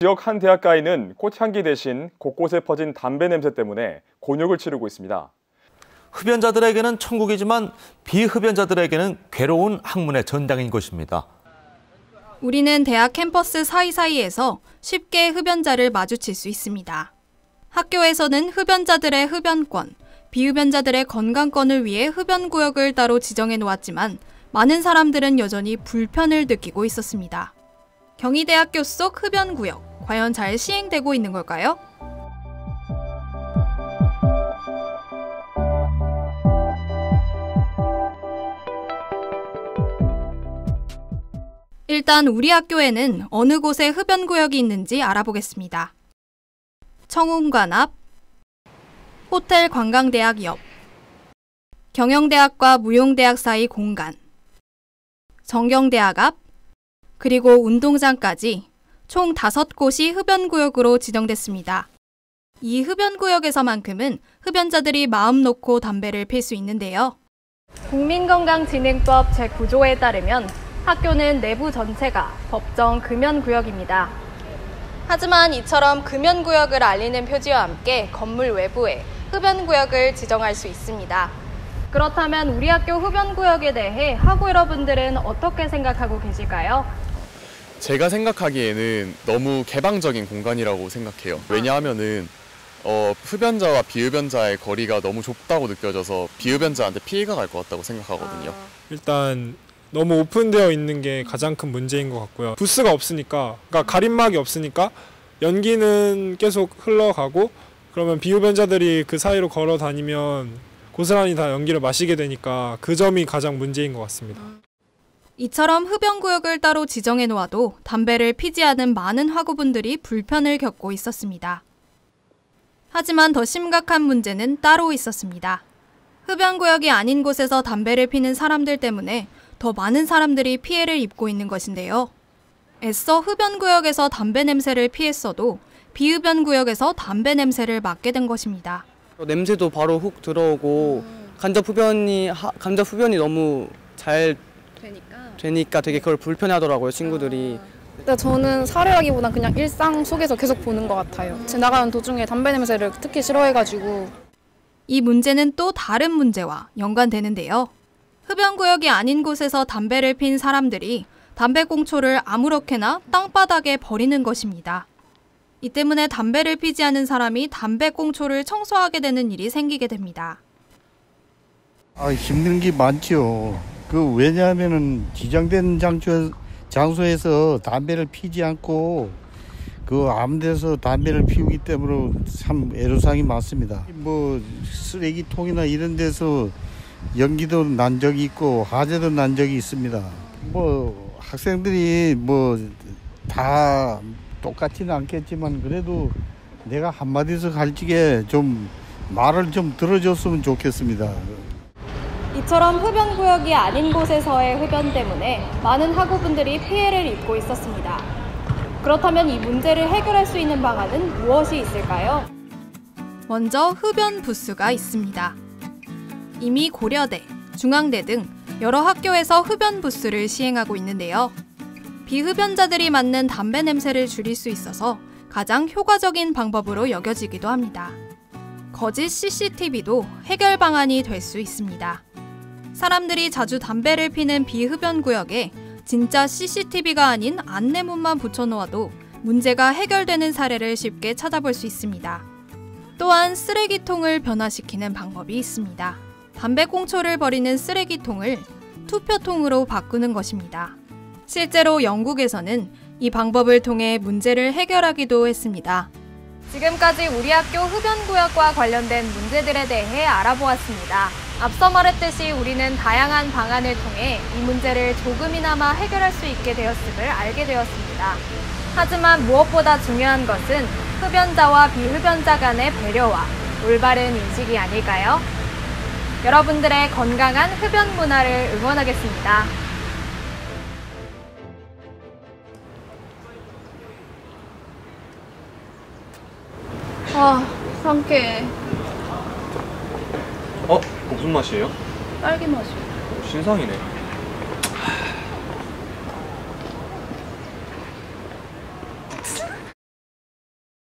지역 한 대학가에는 꽃향기 대신 곳곳에 퍼진 담배 냄새 때문에 곤욕을 치르고 있습니다. 흡연자들에게는 천국이지만 비흡연자들에게는 괴로운 학문의 전당인 곳입니다. 우리는 대학 캠퍼스 사이사이에서 쉽게 흡연자를 마주칠 수 있습니다. 학교에서는 흡연자들의 흡연권, 비흡연자들의 건강권을 위해 흡연구역을 따로 지정해 놓았지만 많은 사람들은 여전히 불편을 느끼고 있었습니다. 경희대학교 속 흡연구역, 과연 잘 시행되고 있는 걸까요? 일단 우리 학교에는 어느 곳에 흡연구역이 있는지 알아보겠습니다. 청운관 앞, 호텔 관광대학 옆, 경영대학과 무용대학 사이 공간, 정경대학 앞, 그리고 운동장까지 총 5곳이 흡연구역으로 지정됐습니다. 이 흡연구역에서만큼은 흡연자들이 마음 놓고 담배를 필 수 있는데요. 국민건강진흥법 제9조에 따르면 학교는 내부 전체가 법정 금연구역입니다. 하지만 이처럼 금연구역을 알리는 표지와 함께 건물 외부에 흡연구역을 지정할 수 있습니다. 그렇다면 우리 학교 흡연구역에 대해 학우 여러분들은 어떻게 생각하고 계실까요? 제가 생각하기에는 너무 개방적인 공간이라고 생각해요. 왜냐하면은 흡연자와 비흡연자의 거리가 너무 좁다고 느껴져서 비흡연자한테 피해가 갈 것 같다고 생각하거든요. 일단 너무 오픈되어 있는 게 가장 큰 문제인 것 같고요. 부스가 없으니까, 그러니까 가림막이 없으니까 연기는 계속 흘러가고 그러면 비흡연자들이 그 사이로 걸어 다니면 고스란히 다 연기를 마시게 되니까 그 점이 가장 문제인 것 같습니다. 이처럼 흡연구역을 따로 지정해 놓아도 담배를 피지 않은 많은 학우분들이 불편을 겪고 있었습니다. 하지만 더 심각한 문제는 따로 있었습니다. 흡연구역이 아닌 곳에서 담배를 피는 사람들 때문에 더 많은 사람들이 피해를 입고 있는 것인데요. 애써 흡연구역에서 담배 냄새를 피했어도 비흡연구역에서 담배 냄새를 맡게 된 것입니다. 냄새도 바로 훅 들어오고 간접 흡연이 너무 잘 되니까 되게 그걸 불편해하더라고요, 친구들이. 근데 저는 사례라기보단 그냥 일상 속에서 계속 보는 것 같아요. 지나가는 도중에 담배 냄새를 특히 싫어해가지고. 이 문제는 또 다른 문제와 연관되는데요. 흡연구역이 아닌 곳에서 담배를 핀 사람들이 담배꽁초를 아무렇게나 땅바닥에 버리는 것입니다. 이 때문에 담배를 피지 않은 사람이 담배꽁초를 청소하게 되는 일이 생기게 됩니다. 힘든 게 많죠. 왜냐하면은 지정된 장소에서 담배를 피지 않고 아무 데서 담배를 피우기 때문에 참 애로사항이 많습니다. 쓰레기통이나 이런 데서 연기도 난 적이 있고 화재도 난 적이 있습니다. 학생들이 다 똑같지는 않겠지만 그래도 내가 한마디서 가르치게 좀 말을 좀 들어줬으면 좋겠습니다. 이처럼 흡연구역이 아닌 곳에서의 흡연 때문에 많은 학우분들이 피해를 입고 있었습니다. 그렇다면 이 문제를 해결할 수 있는 방안은 무엇이 있을까요? 먼저 흡연 부스가 있습니다. 이미 고려대, 중앙대 등 여러 학교에서 흡연 부스를 시행하고 있는데요. 비흡연자들이 맡는 담배 냄새를 줄일 수 있어서 가장 효과적인 방법으로 여겨지기도 합니다. 거짓 CCTV도 해결 방안이 될 수 있습니다. 사람들이 자주 담배를 피는 비흡연구역에 진짜 CCTV가 아닌 안내문만 붙여놓아도 문제가 해결되는 사례를 쉽게 찾아볼 수 있습니다. 또한 쓰레기통을 변화시키는 방법이 있습니다. 담배꽁초를 버리는 쓰레기통을 투표통으로 바꾸는 것입니다. 실제로 영국에서는 이 방법을 통해 문제를 해결하기도 했습니다. 지금까지 우리 학교 흡연구역과 관련된 문제들에 대해 알아보았습니다. 앞서 말했듯이 우리는 다양한 방안을 통해 이 문제를 조금이나마 해결할 수 있게 되었음을 알게 되었습니다. 하지만 무엇보다 중요한 것은 흡연자와 비흡연자 간의 배려와 올바른 인식이 아닐까요? 여러분들의 건강한 흡연 문화를 응원하겠습니다. 상쾌해. 무슨 맛이에요? 딸기 맛이요. 신상이네.